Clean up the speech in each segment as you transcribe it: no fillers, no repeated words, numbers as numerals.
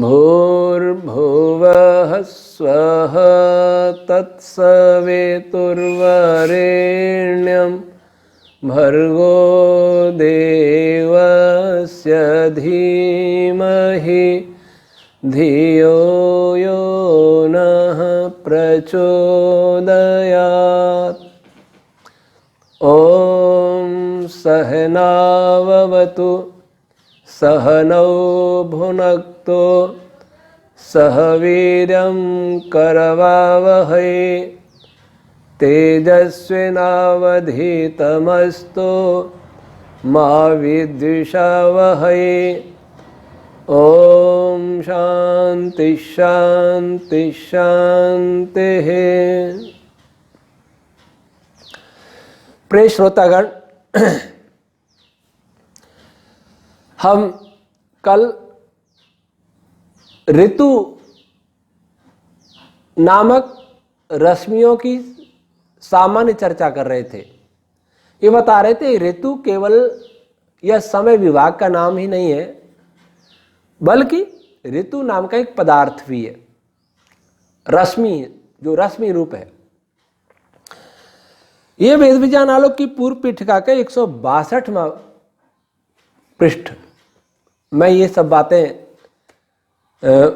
भूर्भुवः स्वः तत्सवितुर्वरेण्यं भर्गो देवस्य धीमहि धियो यो नः प्रचोदयात्। ॐ सहनाववतु सहनौ भुनक्तु सह वीर्यं करवावहै तेजस्विनावधीतमस्तु मा विद्विषावहै। ॐ शान्ति शान्ति शान्तिः। प्रिय श्रोतागण, हम कल ऋतु नामक रश्मियों की सामान्य चर्चा कर रहे थे। ये बता रहे थे ऋतु केवल यह समय विभाग का नाम ही नहीं है, बल्कि ऋतु नाम का एक पदार्थ भी है, रश्मि, जो रश्मि रूप है। ये वेद विज्ञान आलोक की पूर्व पीठिका के 162वां पृष्ठ मैं ये सब बातें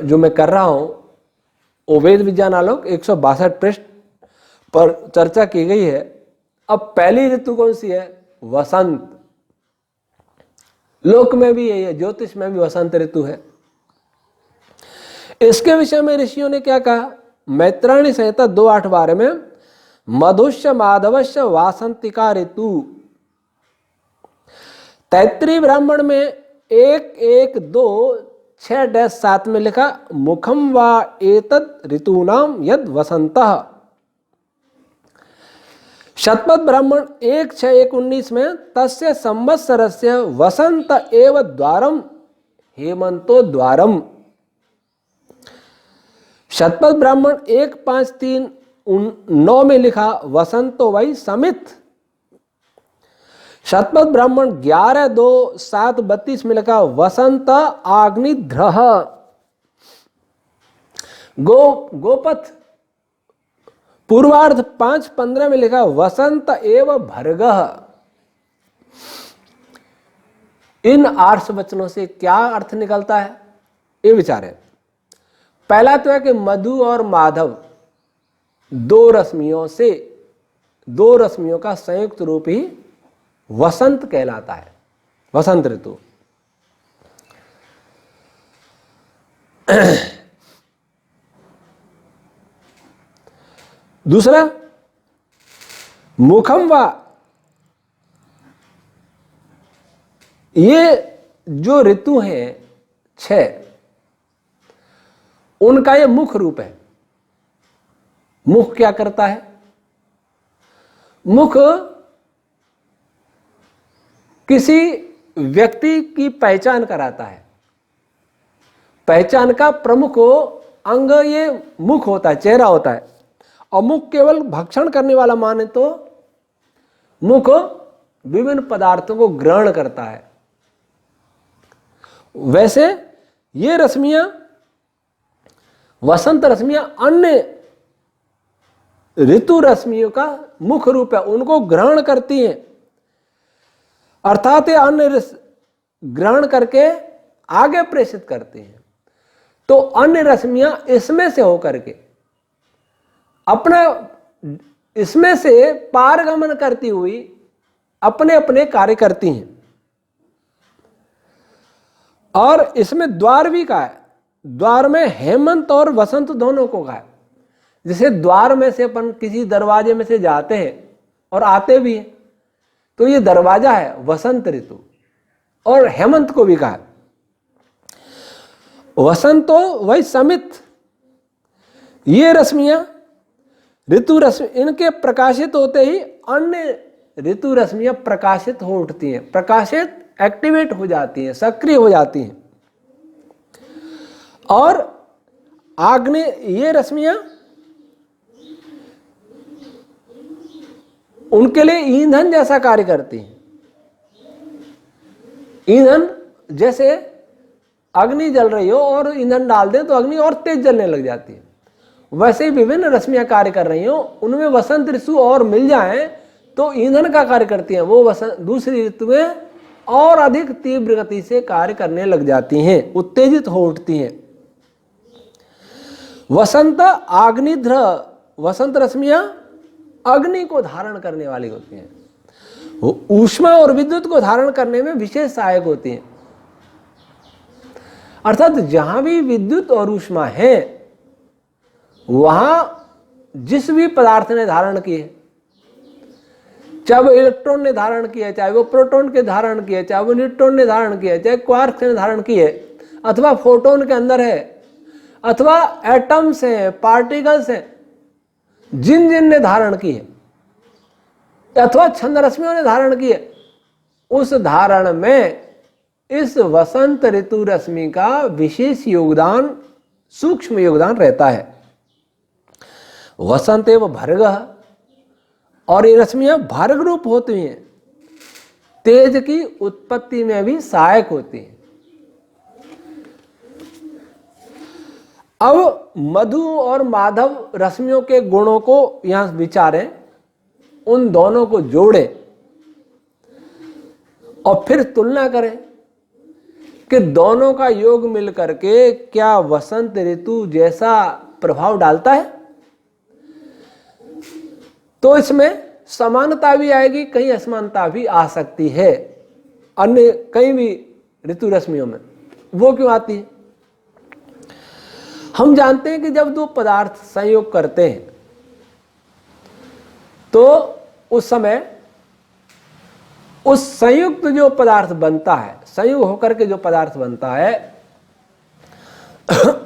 जो मैं कर रहा हूं, वो वेद विज्ञान आलोक 162 पृष्ठ पर चर्चा की गई है। अब पहली ऋतु कौन सी है? वसंत। लोक में भी यही है, ज्योतिष में भी वसंत ऋतु है। इसके विषय में ऋषियों ने क्या कहा? मैत्रायणी संहिता 2:8 में मधुष्य माधवस्य वासंतिका ऋतु। तैत्तिरीय ब्राह्मण में 1:1:2:6-7 में लिखा मुखम वा एतत् ऋतूनाम यद वसंतः। शतपथ ब्राह्मण 1:6:1:19 में तस्य संवत्सरस्य वसंत एव द्वारम हेमंतो द्वारम। शतपथ ब्राह्मण 1:5:3:9 में लिखा वसंतो वै समित। शतपथ ब्राह्मण 11:2:7:32 में लिखा वसंत आग्निध्रः। गोपथ पूर्वार्ध 5:15 में लिखा वसंत एव भर्गः। इन आर्ष वचनों से क्या अर्थ निकलता है, ये विचार है। पहला तो है कि मधु और माधव दो रश्मियों का संयुक्त रूप ही वसंत कहलाता है, वसंत ऋतु। दूसरा मुखम वा, ये जो ऋतु हैं 6, उनका ये मुख रूप है। मुख क्या करता है? मुख किसी व्यक्ति की पहचान कराता है। पहचान का प्रमुख अंग ये मुख होता है, चेहरा होता है। और मुख केवल भक्षण करने वाला माने तो मुख विभिन्न पदार्थों को ग्रहण करता है। वैसे ये रश्मियां, वसंत रश्मियां अन्य ऋतु रश्मियों का मुख रूप है, उनको ग्रहण करती हैं। अर्थात ये अन्य ग्रहण करके आगे प्रेषित करते हैं। तो अन्य रश्मियां इसमें से होकर के अपना, इसमें से पारगमन करती हुई अपने अपने कार्य करती हैं। और इसमें द्वार भी का है। द्वार में हेमंत और वसंत दोनों को का है। जैसे द्वार में से अपन किसी दरवाजे में से जाते हैं और आते भी हैं, तो ये दरवाजा है वसंत ऋतु। और हेमंत को भी कहा है। वसंतो वही समित, ये रश्मियां ऋतु रश्मि, इनके प्रकाशित होते ही अन्य ऋतु रश्मियां प्रकाशित हो उठती हैं, प्रकाशित एक्टिवेट हो जाती हैं, सक्रिय हो जाती हैं। और आग्नेय ये रश्मियां उनके लिए ईंधन जैसा कार्य करती हैं। ईंधन जैसे अग्नि जल रही हो और ईंधन डाल दें तो अग्नि और तेज जलने लग जाती है। वैसे ही विभिन्न रश्मियां कार्य कर रही हो, उनमें वसंत ऋतु और मिल जाए तो ईंधन का कार्य करती हैं, वो वसंत दूसरी ऋतु में और अधिक तीव्र गति से कार्य करने लग जाती हैं, उत्तेजित हो उठती हैं। वसंत आग्निध्र, वसंत रश्मियां अग्नि को धारण करने वाली होती हैं, वो ऊष्मा और विद्युत को धारण करने में विशेष सहायक होती हैं। अर्थात जहां भी विद्युत और ऊष्मा है वहां जिस भी पदार्थ ने धारण की है, चाहे वो इलेक्ट्रॉन ने धारण किया है, चाहे वो प्रोटॉन के धारण किया है, चाहे वो न्यूट्रॉन ने धारण किया है, चाहे क्वार्क ने धारण की है, अथवा फोटोन के अंदर है, अथवा एटम्स हैं, पार्टिकल्स हैं, जिन जिन ने धारण की है, अथवा छंद रश्मियों ने धारण की है, उस धारण में इस वसंत ऋतु रश्मि का विशेष योगदान, सूक्ष्म योगदान रहता है। वसंत एवं भर्ग, और ये रश्मियां भर्ग रूप होती हैं, तेज की उत्पत्ति में भी सहायक होती हैं। अब मधु और माधव रश्मियों के गुणों को यहां विचारें, उन दोनों को जोड़ें और फिर तुलना करें कि दोनों का योग मिलकर के क्या वसंत ऋतु जैसा प्रभाव डालता है। तो इसमें समानता भी आएगी, कहीं असमानता भी आ सकती है अन्य कहीं भी ऋतु रश्मियों में। वो क्यों आती है? हम जानते हैं कि जब दो पदार्थ संयोग करते हैं तो उस समय उस संयुक्त जो पदार्थ बनता है, संयोग होकर के जो पदार्थ बनता है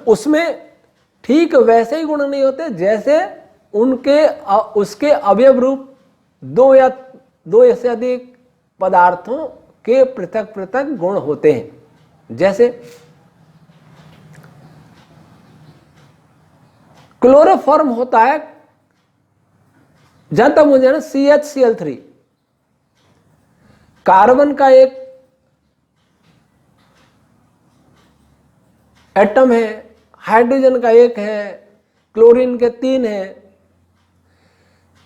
उसमें ठीक वैसे ही गुण नहीं होते जैसे उसके अवयव रूप दो या से अधिक पदार्थों के पृथक पृथक गुण होते हैं। जैसे क्लोरोफॉर्म होता है, जहां तक मुझे ना CHCl3, कार्बन का एक एटम है, हाइड्रोजन का एक है, क्लोरीन के 3 हैं,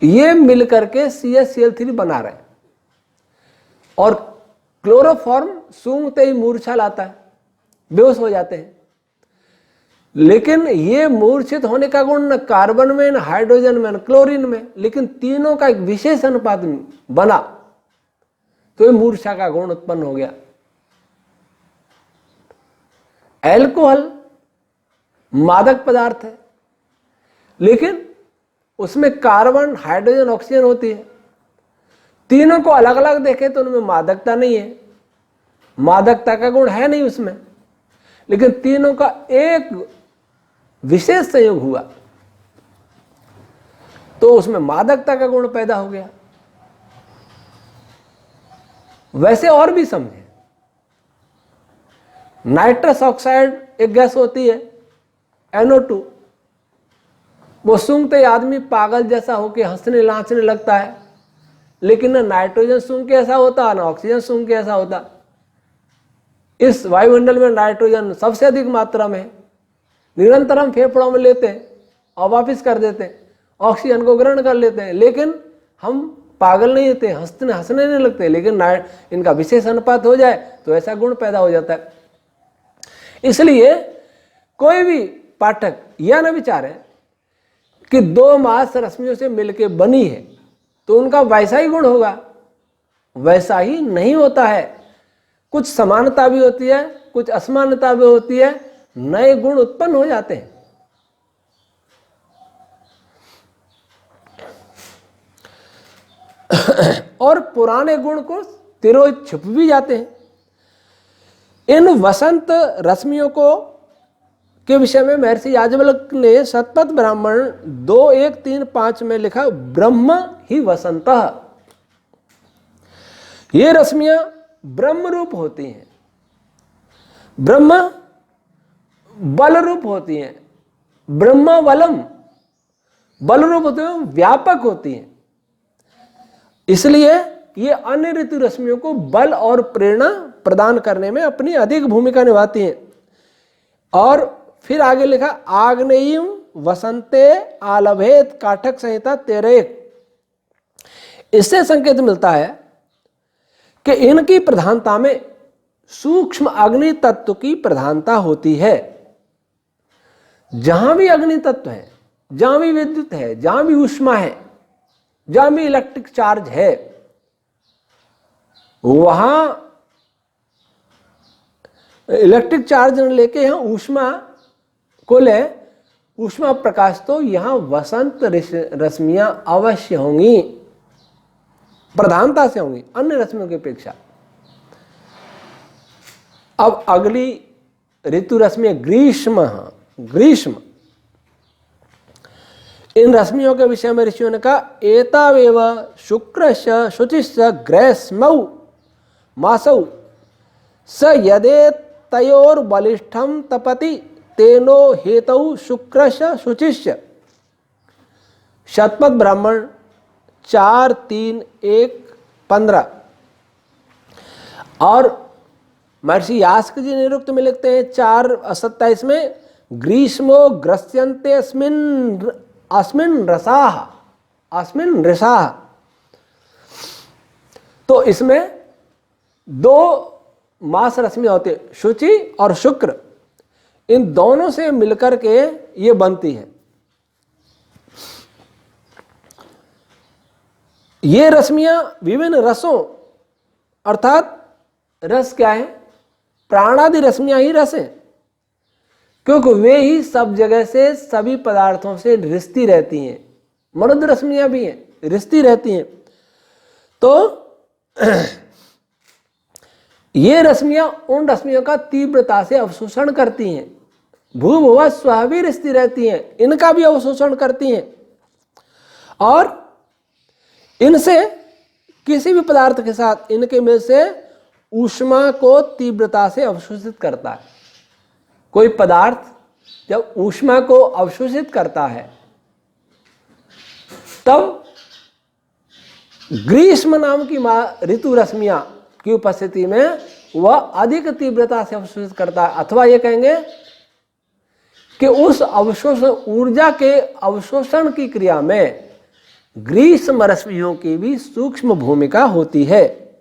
ये मिलकर के CHCl3 बना रहे हैं। और क्लोरोफॉर्म सूंघते ही मूर्छा लाता है, बेहोश हो जाते हैं। लेकिन ये मूर्छित होने का गुण न कार्बन में, न हाइड्रोजन में, न क्लोरीन में, लेकिन तीनों का एक विशेष अनुपात बना तो ये मूर्छा का गुण उत्पन्न हो गया। एल्कोहल मादक पदार्थ है, लेकिन उसमें कार्बन, हाइड्रोजन, ऑक्सीजन होती है। तीनों को अलग अलग देखें तो उनमें मादकता नहीं है, मादकता का गुण है नहीं उसमें, लेकिन तीनों का एक विशेष संयोग हुआ तो उसमें मादकता का गुण पैदा हो गया। वैसे और भी समझे, नाइट्रस ऑक्साइड एक गैस होती है NO2, वो सूंघते ही आदमी पागल जैसा होकर हंसने नाचने लगता है, लेकिन ना नाइट्रोजन सूंघ के ऐसा होता, ना ऑक्सीजन सूंघ के ऐसा होता। इस वायुमंडल में नाइट्रोजन सबसे अधिक मात्रा में है, निरंतर हम फेफड़ों में लेते हैं और वापस कर देते हैं, ऑक्सीजन को ग्रहण कर लेते हैं, लेकिन हम पागल नहीं होते, हंसने नहीं लगते, लेकिन इनका विशेष अनुपात हो जाए तो ऐसा गुण पैदा हो जाता है। इसलिए कोई भी पाठक यह न विचारे कि दो मास रश्मियों से मिलकर बनी है तो उनका वैसा ही गुण होगा, वैसा ही नहीं होता है। कुछ समानता भी होती है, कुछ असमानता भी होती है, नए गुण उत्पन्न हो जाते हैं। और पुराने गुण को तिरों छुप भी जाते हैं। इन वसंत रश्मियों को के विषय में महर्षि याज्ञवल्क्य ने शतपथ ब्राह्मण 2:1-3-5 में लिखा, ब्रह्म ही वसंतः। ये रश्मियां ब्रह्म रूप होती हैं, ब्रह्म बल रूप होती हैं, ब्रह्म बलम बल रूप होते हैं, व्यापक होती हैं। इसलिए ये अन्य ऋतु रश्मियों को बल और प्रेरणा प्रदान करने में अपनी अधिक भूमिका निभाती हैं। और फिर आगे लिखा आग्नेयीम वसंते आलभेत काठक संहिता 13। इससे संकेत मिलता है कि इनकी प्रधानता में सूक्ष्म अग्नि तत्व की प्रधानता होती है। जहां भी अग्नि तत्व है, जहां भी विद्युत है, जहां भी ऊष्मा है, जहां भी इलेक्ट्रिक चार्ज है, वहां इलेक्ट्रिक चार्ज लेके यहां ऊष्मा को ले, ऊष्मा प्रकाश, तो यहां वसंत रश्मियां अवश्य होंगी, प्रधानता से होंगी अन्य रश्मियों की अपेक्षा। अब अगली ऋतु रश्मि ग्रीष्म। ग्रीष्म, इन रश्मियों के विषय में ऋषियों ने कहा एतावेव शुक्रस्य शुचिस्य ग्रीष्मौ मासौ स यदे तयोर बलिष्ठम तपति तेनो हेतौ शुक्रस्य शुचिस्य। शतपथ ब्राह्मण 4-3-1-15। और महर्षि यास्क जी निरुक्त में लिखते हैं 4:27 में ग्रीष्मो ग्रस्यन्ते अस्मिन् रसाः। तो इसमें 2 मास रश्मियां होती है, शुचि और शुक्र। इन दोनों से मिलकर के ये बनती है। ये रश्मियां विभिन्न रसों, अर्थात रस क्या है, प्राणादि रश्मियां ही रस हैं, क्योंकि वे ही सब जगह से सभी पदार्थों से रिश्ती रहती हैं। मरुद रश्मियां भी हैं, रिश्ती रहती हैं। तो ये रश्मियां उन रश्मियों का तीव्रता से अवशोषण करती हैं। भूभुवः स्वः भी रिश्ती रहती हैं, इनका भी अवशोषण करती हैं, और इनसे किसी भी पदार्थ के साथ इनके में से ऊष्मा को तीव्रता से अवशोषित करता है। कोई पदार्थ जब ऊष्मा को अवशोषित करता है तब ग्रीष्म नाम की ऋतु रश्मियां की उपस्थिति में वह अधिक तीव्रता से अवशोषित करता है। अथवा ये कहेंगे कि उस अवशोषण ऊर्जा के अवशोषण की क्रिया में ग्रीष्म रश्मियों की भी सूक्ष्म भूमिका होती है,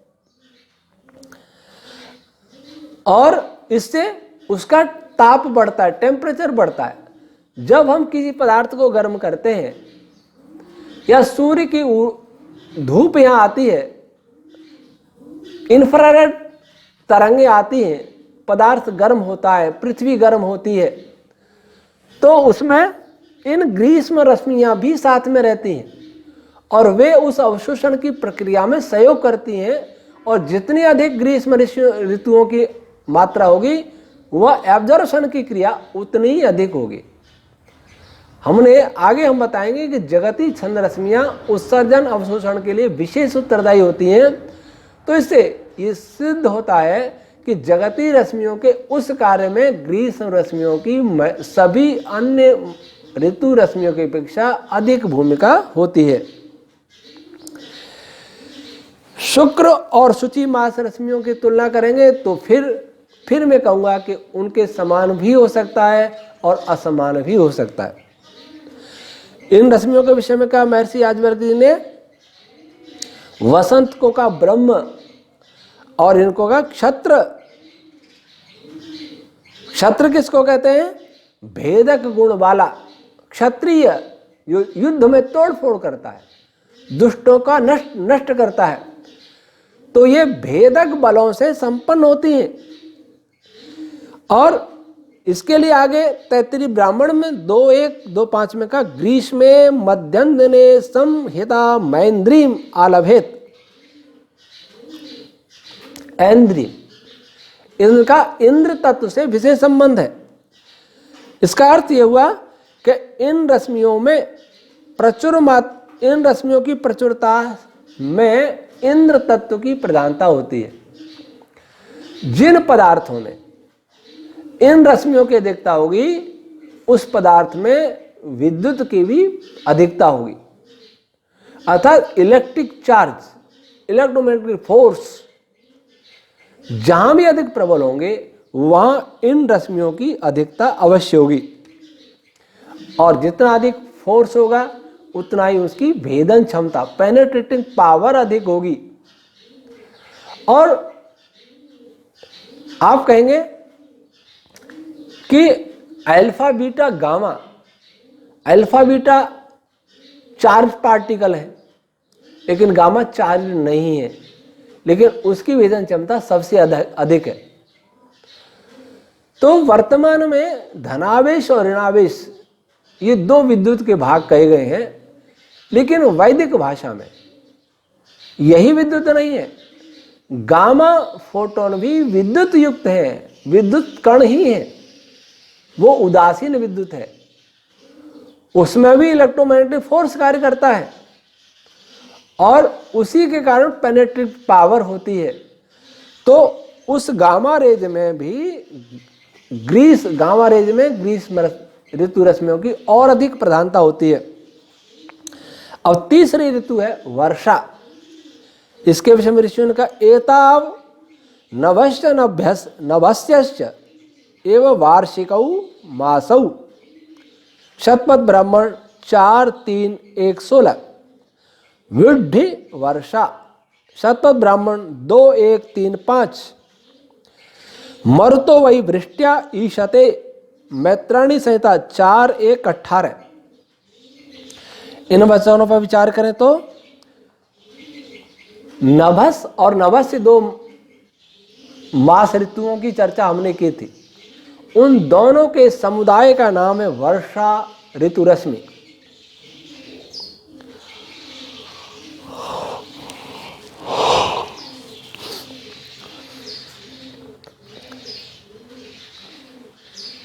और इससे उसका ताप बढ़ता है, टेम्परेचर बढ़ता है। जब हम किसी पदार्थ को गर्म करते हैं या सूर्य की धूप यहां आती है, इंफ्रारेड तरंगे आती हैं, पदार्थ गर्म होता है, पृथ्वी गर्म होती है, तो उसमें इन ग्रीष्म रश्मियां भी साथ में रहती हैं और वे उस अवशोषण की प्रक्रिया में सहयोग करती हैं। और जितनी अधिक ग्रीष्म ऋतुओं की मात्रा होगी वह एब्जॉर्प्शन की क्रिया उतनी ही अधिक होगी। हम बताएंगे कि जगती छंद रश्मियां उत्सर्जन अवशोषण के लिए विशेष उत्तरदायी होती हैं। तो इससे ये सिद्ध होता है कि जगती रश्मियों के उस कार्य में ग्रीष्म रश्मियों की सभी अन्य ऋतु रश्मियों की अपेक्षा अधिक भूमिका होती है। शुक्र और शुचि मास रश्मियों की तुलना करेंगे तो फिर मैं कहूंगा कि उनके समान भी हो सकता है और असमान भी हो सकता है। इन रश्मियों के विषय में कहा महर्षि याज्ञवल्क्य जी ने, वसंत को कहा ब्रह्म और इनको कहा क्षत्र। क्षत्र किसको कहते हैं? भेदक गुण वाला क्षत्रिय, युद्ध में तोड़फोड़ करता है, दुष्टों का नष्ट करता है। तो ये भेदक बलों से संपन्न होती हैं। और इसके लिए आगे तैत्तिरीय ब्राह्मण में 2:1-2:5 में कहा ग्रीष्मे मध्यन्दिने संहिता मैन्द्रीम आलभेत। ऐन्द्री, इनका इंद्र तत्व से विशेष संबंध है। इसका अर्थ यह हुआ कि इन रश्मियों की प्रचुरता में इंद्र तत्व की प्रधानता होती है। जिन पदार्थों में इन रश्मियों की अधिकता होगी उस पदार्थ में विद्युत की भी अधिकता होगी, अर्थात इलेक्ट्रिक चार्ज, इलेक्ट्रोमैग्नेटिक फोर्स जहां भी अधिक प्रबल होंगे वहां इन रश्मियों की अधिकता अवश्य होगी, और जितना अधिक फोर्स होगा उतना ही उसकी भेदन क्षमता, पेनेट्रेटिंग पावर अधिक होगी। और आप कहेंगे कि alpha beta gamma, alpha beta charge particle है लेकिन गामा चार्ज नहीं है, लेकिन उसकी भेदन क्षमता सबसे अधिक है। तो वर्तमान में धनावेश और ऋणावेश ये दो विद्युत के भाग कहे गए हैं, लेकिन वैदिक भाषा में यही विद्युत नहीं है। गामा फोटोन भी विद्युत युक्त है, विद्युत कण ही है, वो उदासीन विद्युत है, उसमें भी इलेक्ट्रोमैग्नेटिक फोर्स कार्य करता है और उसी के कारण पेनेट्रेटिंग पावर होती है। तो उस गामा रेज में भी गामा रेज में ग्रीष्म ऋतु रश्मियों की और अधिक प्रधानता होती है। अब तीसरी ऋतु है वर्षा। इसके विषय में ऋषियों ने कहा एताव नभश्च नभस्यश्च एवं वार्षिकौ मासौ शतपथ ब्राह्मण 4-3-1-16 विड्ढि वर्षा शतपथ ब्राह्मण 2-1-3-5 मरुतो वही वृष्ट्या ईशते मैत्राणी संहिता 4-1-18। इन वचनों पर विचार करें तो नभस और नभस्य दो मास ऋतुओं की चर्चा हमने की थी, उन दोनों के समुदाय का नाम है वर्षा ऋतु रश्मि।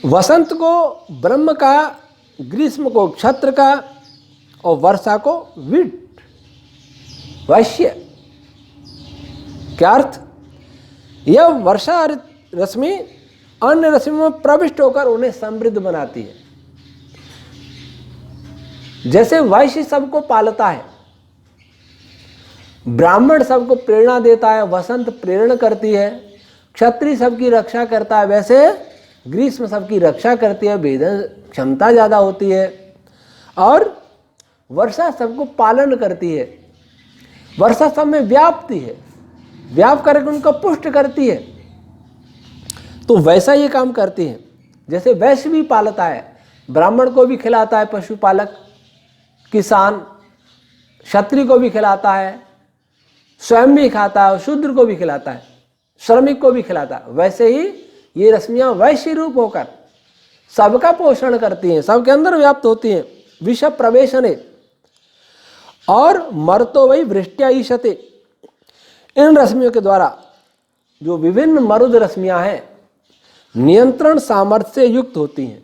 वसंत को ब्रह्म का, ग्रीष्म को क्षत्र का और वर्षा को विट वैश्य। क्या अर्थ? यह वर्षा रश्मि अन्य रश्मियों में प्रविष्ट होकर उन्हें समृद्ध बनाती है। जैसे वैश्य सबको पालता है, ब्राह्मण सबको प्रेरणा देता है, वसंत प्रेरणा करती है, क्षत्रिय सबकी रक्षा करता है, वैसे ग्रीष्म सबकी रक्षा करती है, भेदन क्षमता ज्यादा होती है, और वर्षा सबको पालन करती है, वर्षा सब में व्याप्ति है, व्याप करके उनको पुष्ट करती है। तो वैसा ये काम करती है। जैसे वैश्य भी पालता है, ब्राह्मण को भी खिलाता है, पशुपालक किसान, क्षत्रिय को भी खिलाता है, स्वयं भी खाता है, और शूद्र को भी खिलाता है, श्रमिक को भी खिलाता है। वैसे ही ये रश्मियां वैश्य रूप होकर सबका पोषण करती हैं, सबके अंदर व्याप्त होती हैं। विष प्रवेशने और मर्तो वही वृष्ट्या ईशते, इन रश्मियों के द्वारा जो विभिन्न मरुद रश्मियां हैं नियंत्रण सामर्थ्य से युक्त होती हैं।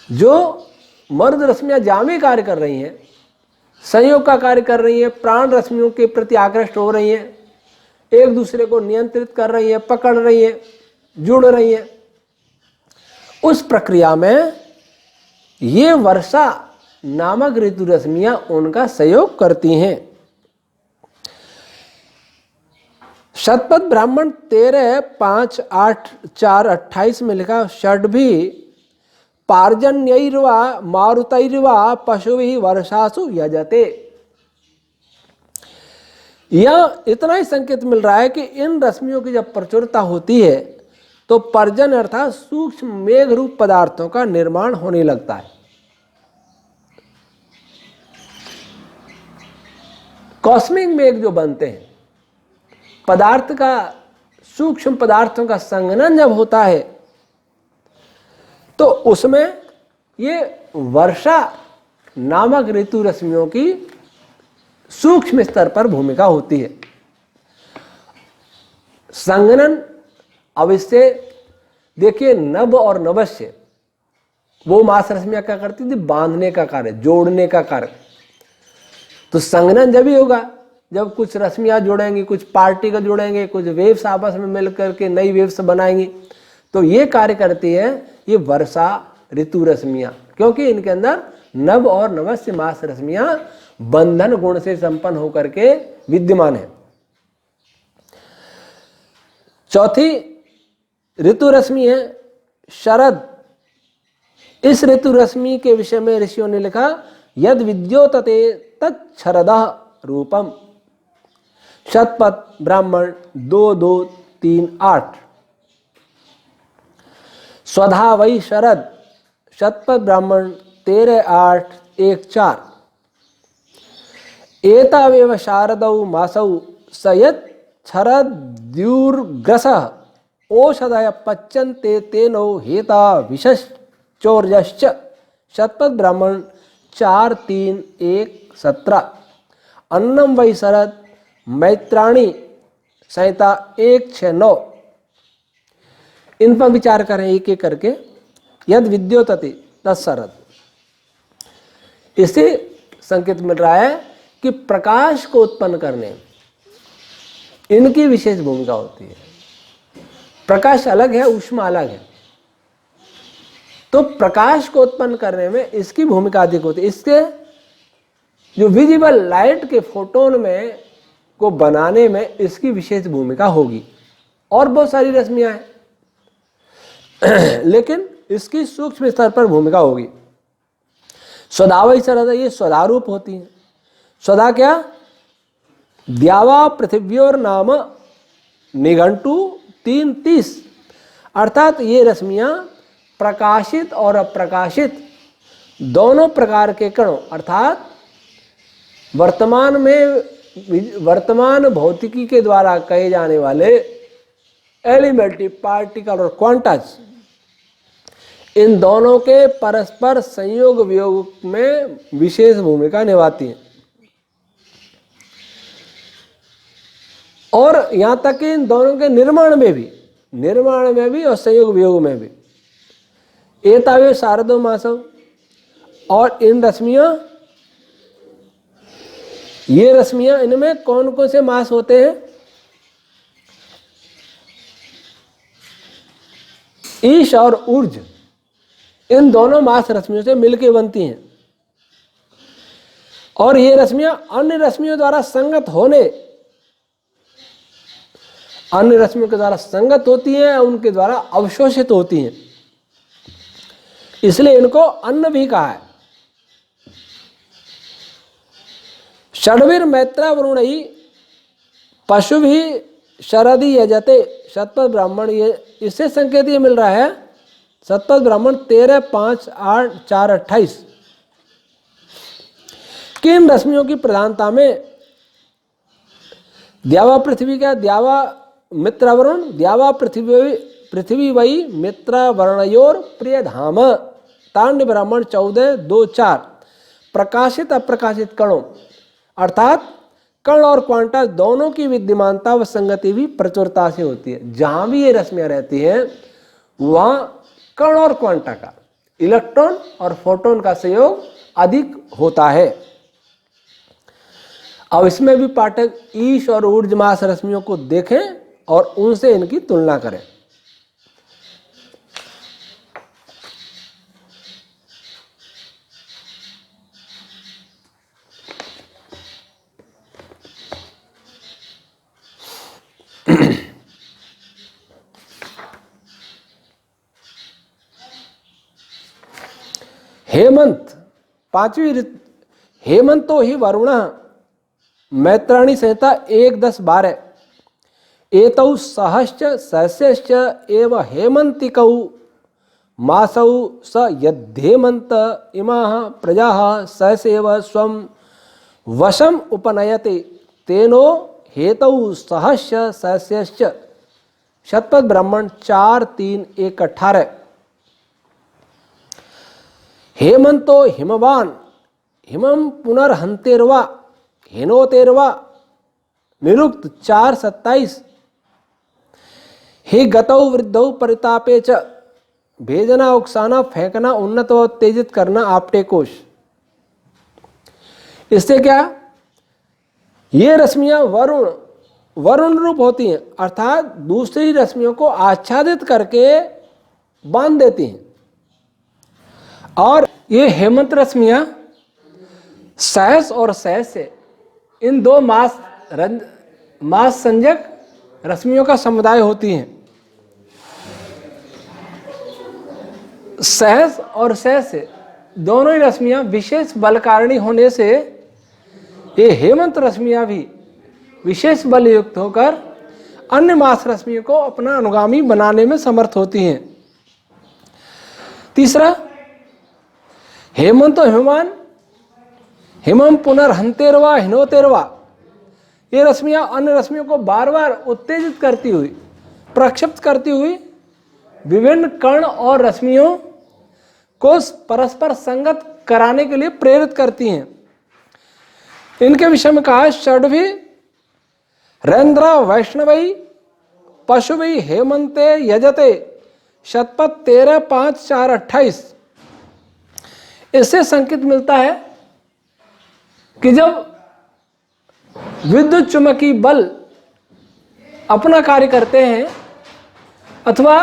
जो मरुद रश्मियां जामे कार्य कर रही हैं, संयोग का कार्य कर रही हैं, प्राण रश्मियों के प्रति आकृष्ट हो रही हैं, एक दूसरे को नियंत्रित कर रही हैं, पकड़ रही हैं, जुड़ रही हैं, उस प्रक्रिया में ये वर्षा नामक ऋतु रश्मियां उनका सहयोग करती हैं। शतपथ ब्राह्मण 13-5-8-4-28 में लिखा षड्भी पार्जन्यैर्वा मारुतैर्वा पशुभिः वर्षासु यजते। यह इतना ही संकेत मिल रहा है कि इन रश्मियों की जब प्रचुरता होती है तो पर्जन अर्थात सूक्ष्म मेघ रूप पदार्थों का निर्माण होने लगता है। कॉस्मिक मेघ जो बनते हैं, पदार्थ का, सूक्ष्म पदार्थों का संघनन जब होता है तो उसमें ये वर्षा नामक ऋतु रश्मियों की सूक्ष्म स्तर पर भूमिका होती है। संघनन, अब इससे देखिए नभ और नभस्य वो मास रश्मियां क्या करती थी? बांधने का कार्य, जोड़ने का कार्य। तो संघनन जब ही होगा जब कुछ रश्मियां जुड़ेंगी, कुछ पार्टिकल जुड़ेंगे, कुछ वेव्स आपस में मिलकर के नई वेव्स बनाएंगी। तो ये कार्य करती है ये वर्षा ऋतु रश्मियां, क्योंकि इनके अंदर नभ और नभस्य मास रश्मियां बंधन गुण से संपन्न होकर के विद्यमान है। चौथी ऋतु रश्मि है शरद। इस ऋतु रश्मि के विषय में ऋषियों ने लिखा यद विद्योतते तत्शरदः रूपम। शतपथ ब्राह्मण 2-2-3-8। स्वधा वै शरद, शतपथ ब्राह्मण 13-8-1-4। एतावेव शारदौ मासौ स यत् शरद्युर्ग्रसः ओषधय पच्यन्ते तेनो हेता विशश्चोर्यश्च। शतपथ ब्राह्मण 4-3-1-17। अन्नम वै शरद मैत्राणी संहिता 1-6-9। इन पर विचार करें एक एक करके। यद विद्योतते तत्शरद, इससे संकेत मिल रहा है कि प्रकाश को उत्पन्न करने इनकी विशेष भूमिका होती है। प्रकाश अलग है, ऊष्मा अलग है, तो प्रकाश को उत्पन्न करने में इसकी भूमिका अधिक होती है। इसके जो विजिबल लाइट के फोटोन में को बनाने में इसकी विशेष भूमिका होगी। और बहुत सारी रश्मियां हैं लेकिन इसकी सूक्ष्म स्तर पर भूमिका होगी। स्वधा वै शरद, ये स्वधारूप होती है। स्वधा क्या? द्यावा पृथिव्योर नाम निघंटु 3:30। अर्थात ये रश्मियां प्रकाशित और अप्रकाशित दोनों प्रकार के कणों, अर्थात वर्तमान भौतिकी के द्वारा कहे जाने वाले एलिमेंट्री पार्टिकल और क्वांटास, इन दोनों के परस्पर संयोग वियोग में विशेष भूमिका निभाती हैं। और यहां तक कि इन दोनों के निर्माण में भी और संयोग वियोग में भी। एतावे शारदो मासव, और इन रश्मियां, ये रश्मियां, इनमें कौन कौन से मास होते हैं? ईश और ऊर्ज, इन दोनों मास रश्मियों से मिलकर बनती हैं। और ये रश्मियां अन्य रश्मियों द्वारा संगत होती हैं, उनके द्वारा अवशोषित होती हैं, इसलिए इनको अन्न भी कहा है। षड्भिर मैत्रा वरुणई पशु भी शरदि यजते। शतपथ ब्राह्मण, ये इससे संकेत ये मिल रहा है, शतपथ ब्राह्मण 13-5-8-4-28। किन रश्मियों की प्रधानता में? द्यावा पृथ्वी का द्यावा मित्रावरुण, द्यावा पृथ्वी वही मित्रावरणयोर प्रिय धाम। तांड ब्राह्मण 14-2-4। प्रकाशित अप्रकाशित कणों, अर्थात कण और क्वांटा दोनों की विद्यमानता व संगति भी प्रचुरता से होती है। जहां भी ये रश्मियां रहती हैं वहां कण और क्वांटा का, इलेक्ट्रॉन और फोटोन का संयोग अधिक होता है। अब इसमें भी पाठक ईश और ऊर्जमास रश्मियों को देखें और उनसे इनकी तुलना करें। हेमंत, पांचवी ऋतु। हेमंतो ही वरुण, मैत्राणी संहिता 1-10-12। एतौ सहश्च सहस्यश्च एव हेमंतिकौ मासौ स यद्धेमंत इमाः प्रजाः सहसेव स्वं वशम उपनयते तेनो हेतौ सहस्य सहस्यश्च। शतपथ ब्राह्मण 4-3-1-18। हेमंतो हिमवान, हिमम पुनर्हंतेर्वा हिनोतेर्वा। निरुक्त 4-27। हे गतौ वृद्धौ परितापे च, भेजना उकसाना फेंकना उन्नत व उत्तेजित करना आपटे कोश। इससे क्या? ये रश्मियां वरुण रूप होती हैं, अर्थात दूसरी रश्मियों को आच्छादित करके बांध देती हैं। और ये हेमंत रश्मियां सहस और सहस्य, इन दो मास संजक रश्मियों का समुदाय होती हैं। सहस और सहस दोनों ही रश्मियां विशेष बलकारिणी होने से ये हेमंत रश्मियां भी विशेष बल युक्त होकर अन्य मास रश्मियों को अपना अनुगामी बनाने में समर्थ होती हैं। तीसरा, हेमंतो हिमान हिमम पुनर्हंतेरवा हिनोतेरवा, ये रश्मियां अन्य रश्मियों को बार बार उत्तेजित करती हुई, प्रक्षिप्त करती हुई विभिन्न कण और रश्मियों को परस्पर संगत कराने के लिए प्रेरित करती हैं। इनके विषय में कहा, षड्भी रैंद्र वैष्णवी पशुवी हेमंते यजते शतपथ 13 5 4 28। इससे संकेत मिलता है कि जब विद्युत चुंबकीय बल अपना कार्य करते हैं अथवा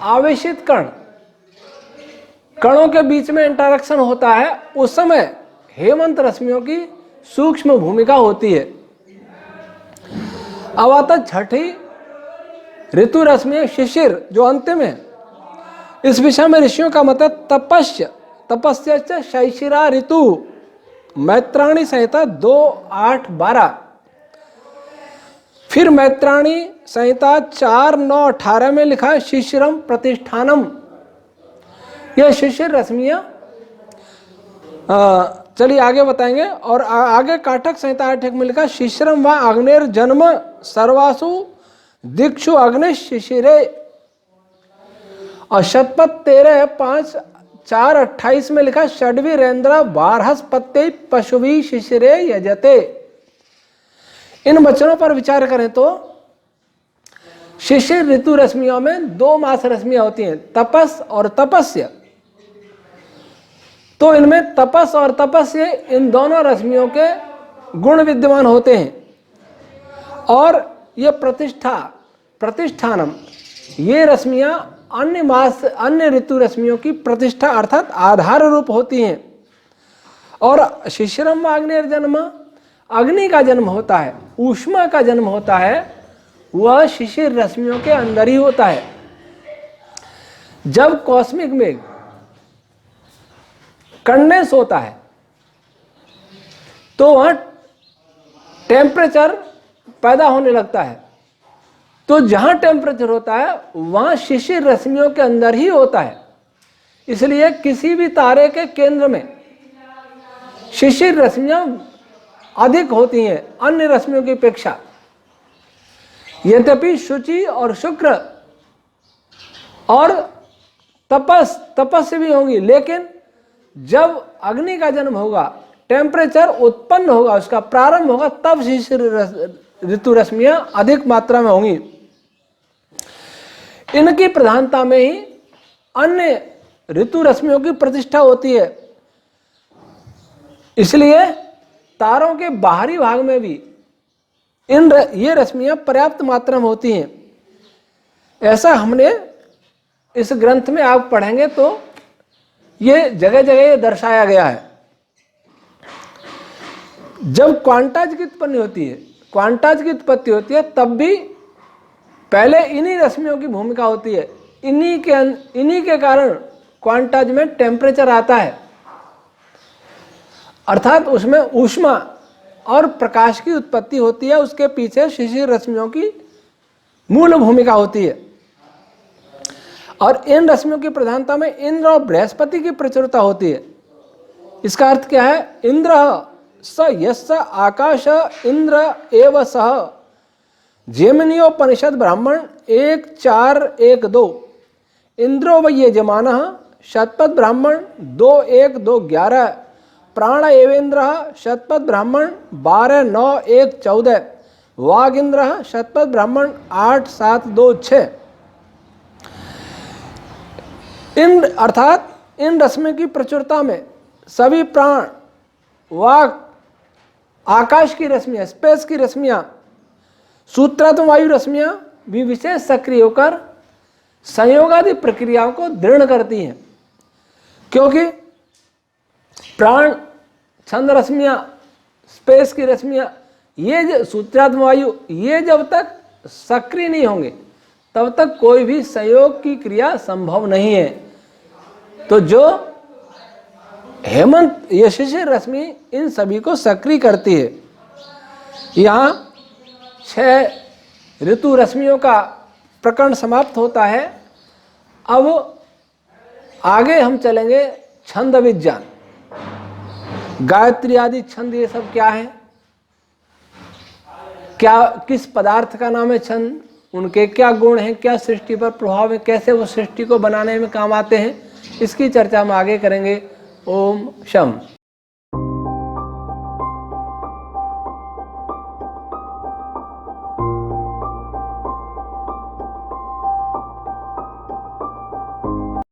आवेशित कणों के बीच में इंटरेक्शन होता है, उस समय हेमंत रश्मियों की सूक्ष्म भूमिका होती है। अब आता छठी ऋतु रश्मि शिशिर, जो अंतिम है। इस विषय में ऋषियों का मत है, तपस्या शैशिरा ऋतु, मैत्राणी संहिता 2:8-12। फिर मैत्राणी संहिता 4:9-18 में लिखा है, शिशिरम प्रतिष्ठानम। यह शिशिर रश्मियां चलिए आगे बताएंगे। और आगे काटक संहिता 8 में लिखा, शिशिरम व अग्नेर जन्म सर्वासु दिक्षु अग्नि शिशिरे। और शतपथ 13 5 4 28 में लिखा, षड्वी रेंद्र बारहस्पत्य पशुवी शिशिरे यजते। इन वचनों पर विचार करें तो शिशिर ऋतु रश्मियों में 2 मास रश्मियां होती हैं, तपस और तपस्य। तो इनमें तपस और तपस्य, इन दोनों रश्मियों के गुण विद्यमान होते हैं। और ये प्रतिष्ठानम, ये रश्मियां अन्य ऋतु रश्मियों की प्रतिष्ठा अर्थात आधार रूप होती हैं। और शिशिरम अग्निर जन्म, अग्नि का जन्म होता है, ऊष्मा का जन्म होता है, वह शिशिर रश्मियों के अंदर ही होता है। जब कॉस्मिक मेघ कंडेंस होता है तो वहां टेम्परेचर पैदा होने लगता है। तो जहां टेम्परेचर होता है वहां शिशिर रश्मियों के अंदर ही होता है। इसलिए किसी भी तारे के केंद्र में शिशिर रश्मियां अधिक होती हैं अन्य रश्मियों की अपेक्षा। यद्यपि शुचि और शुक्र और तपस्य भी होंगी, लेकिन जब अग्नि का जन्म होगा, टेम्परेचर उत्पन्न होगा, उसका प्रारंभ होगा, तब शिशिर ऋतु रश्मियां अधिक मात्रा में होंगी। इनकी प्रधानता में ही अन्य ऋतु रश्मियों की प्रतिष्ठा होती है। इसलिए तारों के बाहरी भाग में भी ये रश्मियां पर्याप्त मात्रा में होती हैं। ऐसा हमने इस ग्रंथ में आप पढ़ेंगे तो ये जगह जगह दर्शाया गया है। जब क्वांटाज की उत्पत्ति होती है तब भी पहले इन्हीं रश्मियों की भूमिका होती है। इन्हीं के कारण क्वांटाज में टेम्परेचर आता है, अर्थात उसमें ऊष्मा और प्रकाश की उत्पत्ति होती है। उसके पीछे शिशिर रश्मियों की मूल भूमिका होती है। और इन रश्मियों की प्रधानता में इंद्र और बृहस्पति की प्रचुरता होती है। इसका अर्थ क्या है? इंद्र स यस्य आकाश इंद्र एव सह, जैमिनीयोपनिषद ब्राह्मण 1:4-1:2। इंद्रो वै यजमानः, शतपथ ब्राह्मण 2:1-2:11। प्राण एवेन्द्र शतपथ ब्राह्मण 12:9-1:14। वागिंद्र शतपथ ब्राह्मण 8:7-2:6। अर्थात इन रश्मियों की प्रचुरता में सभी प्राण, वाक, आकाश की रश्मियां, स्पेस की रश्मियां, सूत्रात्मक वायु रश्मियां भी विशेष सक्रिय होकर संयोगादि प्रक्रियाओं को दृढ़ करती हैं। क्योंकि प्राण, छंद रश्मियां, स्पेस की रश्मियां, ये सूत्रात्मक वायु, ये जब तक सक्रिय नहीं होंगे तब तक कोई भी संयोग की क्रिया संभव नहीं है। तो जो हेमंत ये शिशिर रश्मि इन सभी को सक्रिय करती है। यहाँ 6 ऋतु रश्मियों का प्रकरण समाप्त होता है। अब आगे हम चलेंगे छंद विज्ञान, गायत्री आदि छंद ये सब क्या है, क्या किस पदार्थ का नाम है छंद, उनके क्या गुण हैं, क्या सृष्टि पर प्रभाव है, कैसे वो सृष्टि को बनाने में काम आते हैं, इसकी चर्चा हम आगे करेंगे। ओम शम।